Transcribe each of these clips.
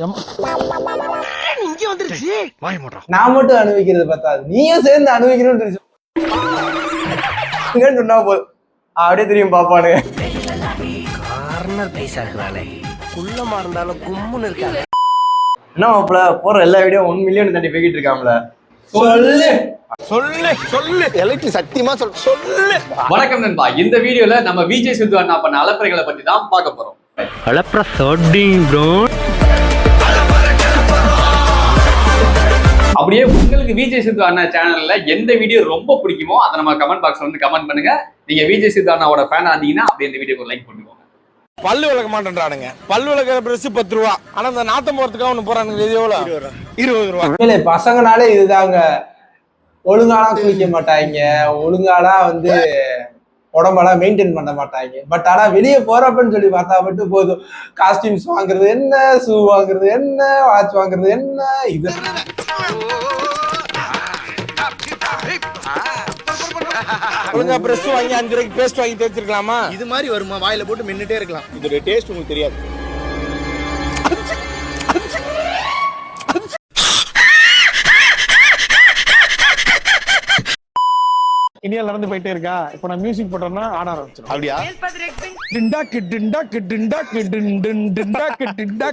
இங்க வந்துருச்சு வாய் மூடுறா. நான் மட்டும் அனுபவிக்கிறது பத்தாது, நீயும் சேர்ந்து அனுபவிக்கணும்னு சொன்னா போதும், அப்படியே தெரியும் பாப்பானு. கார்னர் பைசா இருக்கிறாளே, குள்ளமா இருந்தாலும் கும்முன்னு இருக்காங்க. என்ன மாப்பிள, போற எல்லா வீடியோ 1 மில்லியன் தாண்டி போய்கிட்டு இருக்காம்ல. சொல்லு சொல்லு சொல்லு எலக்ட்ரிக் சத்தியமா சொல்லு. வணக்கம் நண்பா. இந்த வீடியோல நம்ம விஜய் சித்து அண்ணா பண்ண அலப்பறைகளை பத்தி தான் பார்க்க போறோம். அலப்பற சோடிங் ப்ரோ. அப்படியே உங்களுக்கு விஜய் சித்து அண்ணா சேனல்ல எந்த வீடியோ ரொம்ப பிடிக்குமோ அதை நம்ம கமெண்ட் பாக்ஸ்ல வந்து கமெண்ட் பண்ணுங்க. நீங்க விஜய் சித்து அண்ணாவோட ஃபேனா இருந்தீங்கன்னா அப்படியே இந்த வீடியோக்கு லைக் பண்ணுங்க. பல்லு விளக்க மாட்டேன்றானுங்க. பல்லு விளக்குற பிரஸ் 10 ரூபா. ஆனா அந்த நாத்தம் போறதுக்காக ஒண்ணு போறானுங்க. இது எவ்வளவு? 20 ரூபா. பசங்கனாலே இதுதாங்க, ஒழுங்காலாம் குளிக்க மாட்டாங்க, ஒழுங்காலாம் வந்து உடம்பெல்லாம் மெயின்டைன் பண்ண மாட்டாங்க. பட் ஆனா வெளியே போறப்பன்னு சொல்லி பார்த்தா மட்டும் போதும், காஸ்டியூம்ஸ் வாங்குறது என்ன, ஷூ வாங்குறது என்ன, வாட்ச் வாங்குறது என்ன, இது ஒழுங்கா பிரஸ் வாங்கி 5 ரூபாய்க்கு பேஸ்ட் வாங்கி தேய்ச்சிருக்கலாமா? இது மாதிரி வருமா? வாயில போட்டு மின்னுட்டே இருக்கலாம். இதோட டேஸ்ட் உங்களுக்கு தெரியாது. இனியா நடந்து போயிட்டே இருக்கா. இப்ப நான் மியூசிக் போட்டோம்னா ஆட ஆரம்பிச்சிடும். அப்படியா?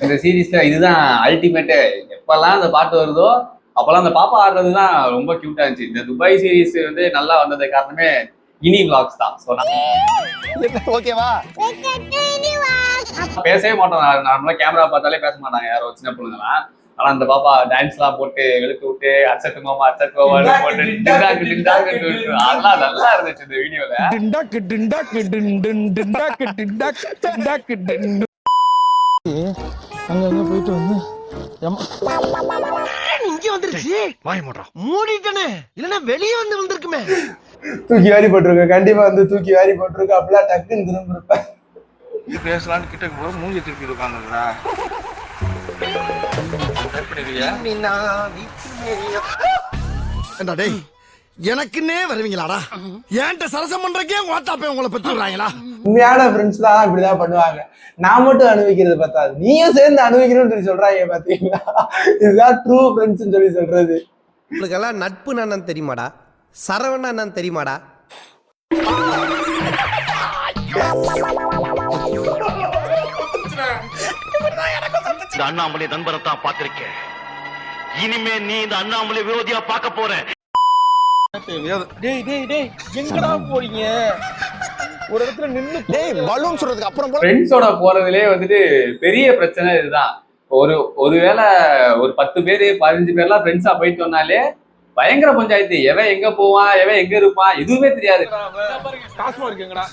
இந்த சீரீஸ்ல இதுதான் அல்டிமேட். எப்பெல்லாம் அந்த பாட்டு வருதோ அப்பெல்லாம் அந்த பாப்பா ஆடுறதுதான் ரொம்ப கியூட்டா இருந்துச்சு. இந்த துபாய் சீரீஸ் வந்து நல்லா வந்தது காரணமே இனி விளாக்ஸ் தான். ஓகேவா? பேசவே மாட்டோம், நார்மலா கேமரா பார்த்தாலே பேச மாட்டாங்க யாரோ சின்ன பொண்ணுங்கலாம். ஆனா அந்த பாப்பா டான்ஸ் எல்லாம் போட்டு வெளுத்து விட்டு அச்சட்டு மாமா போட்டு அதெல்லாம் நல்லா இருந்துச்சு இந்த வீடியோல. அங்க போயிட்டு வந்து இங்க வந்துருச்சு வாய் மூடுறா. மூடிட்டனே, இல்லன்னா வெளியே வந்து வந்திருக்குமே. தூக்கி வாரி போட்டிருக்க, கண்டிப்பா வந்து தூக்கி வாரி போட்டிருக்க. அப்படிலாம் டக்குன்னு திரும்ப இருப்பேன். இது பேசலான்னு கிட்ட போற மூஞ்சி திருப்பி இருக்காங்கடா. டேய், எனக்குன்னே வருவீங்களாடா? ஏன்ட்ட சரசம் பண்றக்கே வாட்டாப்பே உங்களை பத்தி விடுறாங்களா? உண்மையான ஃப்ரெண்ட்ஸ் தான் இப்படிதான் பண்ணுவாங்க. நான் மட்டும் அனுபவிக்கிறது பத்தாது, நீயும் சேர்ந்து அனுபவிக்கணும்னு சொல்லி சொல்றாங்க. பாத்தீங்களா, இதுதான் ட்ரூ ஃப்ரெண்ட்ஸ் சொல்லி சொல்றது. உங்களுக்கெல்லாம் நட்பு என்னன்னு தெரியுமாடா? சரவணா என்னன்னு தெரியுமாடா? இந்த அண்ணாமலை நண்பரைத்தான் பார்த்திருக்கேன். இனிமே நீ இந்த அண்ணாமலை விரோதியா பார்க்க போற. டேய் டேய் டேய், எங்கடா போறீங்க? ஒரு இடத்துல நின்னு பலூன் சொல்றதுக்கு அப்புறம் ஃப்ரெண்ட்ஸோட போறதுலயே வந்துட்டு பெரிய பிரச்சனை இதுதான். ஒருவேளை ஒரு 10 பேர் 15 பேர்லாம் ஃப்ரெண்ட்ஸா போயிட்டு வந்தாலே பயங்கர பஞ்சாயத்து. எவன் எங்க போவான், எவன் எங்க இருப்பான், எதுவுமே தெரியாது. காசுமா இருக்குங்கடா.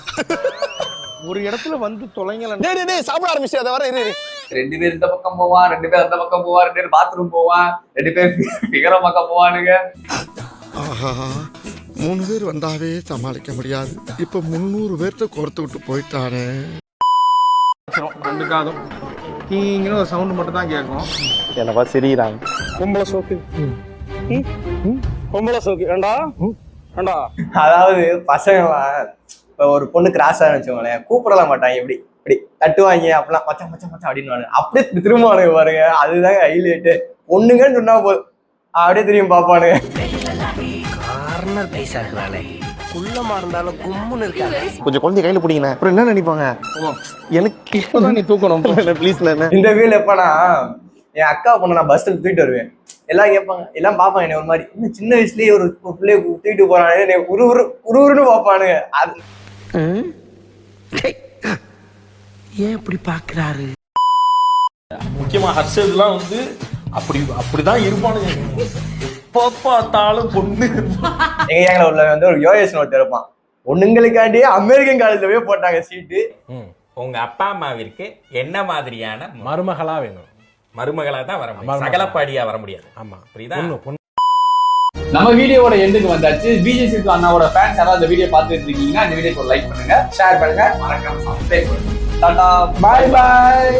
ஒரு இடத்துல வந்து தொலைங்கல. டேய் டேய், சாப்பிட ஆரம்பிச்சு அத வர இரு. 2 பேர் இந்த பக்கம் போவான், 2 பேர் அந்த பக்கம் போவான், 2 பேர் பாத்ரூம் போவான், 2 பேர் பிகர பக்கம் போவானுங்க. ஆஹா, 3 பேர் வந்தாவே சமாளிக்க முடியாது. இப்ப 300 பேர்த்த கோர்த்து விட்டு போயிட்டானே. 2 காதும் கீங்கன்னு ஒரு சவுண்ட் மட்டும் தான் கேட்கும். என்னப்பா சிரிக்கிறாங்க? பொம்பளை சோக்கு. பொம்பளை சோக்கு ஏண்டா ஏண்டா. அதாவது பசங்களாம் இப்ப ஒரு பொண்ணு கிராஸ் ஆரம்பிச்சவங்களேன், கூப்பிடலாம் மாட்டாங்க, இப்படி இப்படி தட்டுவாங்க, அப்பெல்லாம் மச்சான் மச்சான் மச்சான் அப்படின்னு அப்படியே திரும்புவானுங்க பாருங்க. அதுதாங்க ஹைலைட்டு. பொண்ணுங்கன்னு சொன்னா போதும், அப்படியே தெரியும் பாப்பானுங்க. கார்னர் பைசா இருக்கிறாளே, குள்ளமா இருந்தாலும் கும்முன்னு இருக்காங்க. கொஞ்சம் குழந்தை கையில பிடிங்க, அப்புறம் என்ன நினைப்பாங்க? எனக்கு இப்பதான் நீ தூக்கணும் ப்ளீஸ். இந்த வீல் எப்பனா என் அக்கா பொண்ணு நான் பஸ்ல தூக்கிட்டு வருவேன், எல்லாம் கேட்பாங்க, எல்லாம் பாப்பாங்க என்ன ஒரு மாதிரி, இன்னும் சின்ன வயசுலயே ஒரு பிள்ளைய தூக்கிட்டு போறானே உருன்னு பாப்பானுங்க. அது ஏன் இப்படி பாக்குறாரு? முக்கியமா ஹர்ஷத்லாம் வந்து அப்படிதான் இருப்பானுங்க. எப்ப பார்த்தாலும் பொண்ணு. எங்க ஏங்கல உள்ள வந்து ஒரு யோஎஸ் நோட் இருப்பான், பொண்ணுங்களுக்காண்டி அமெரிக்கன் காலேஜ்ல போய் போட்டாங்க சீட்டு. உங்க அப்பா அம்மாவிற்கு என்ன மாதிரியான மருமகளா வேணும்? மருமகளா தான் வர முடியும், சகலப்பாடியா வர முடியாது. ஆமா, புரியுதா? நம்ம வீடியோவோட எண்டுக்கு வந்தாச்சு. விஜய் சித்து அண்ணாவோட ஃபேன்ஸ் யாராவது இந்த வீடியோ பார்த்துட்டு இருக்கீங்கன்னா இந்த வீடியோக்கு லைக் பண்ணுங்க, ஷேர் பண்ணுங்க, மறக்காம சப்ஸ்கிரைப் பண்ணுங்க. டாடா, பாய் பாய்.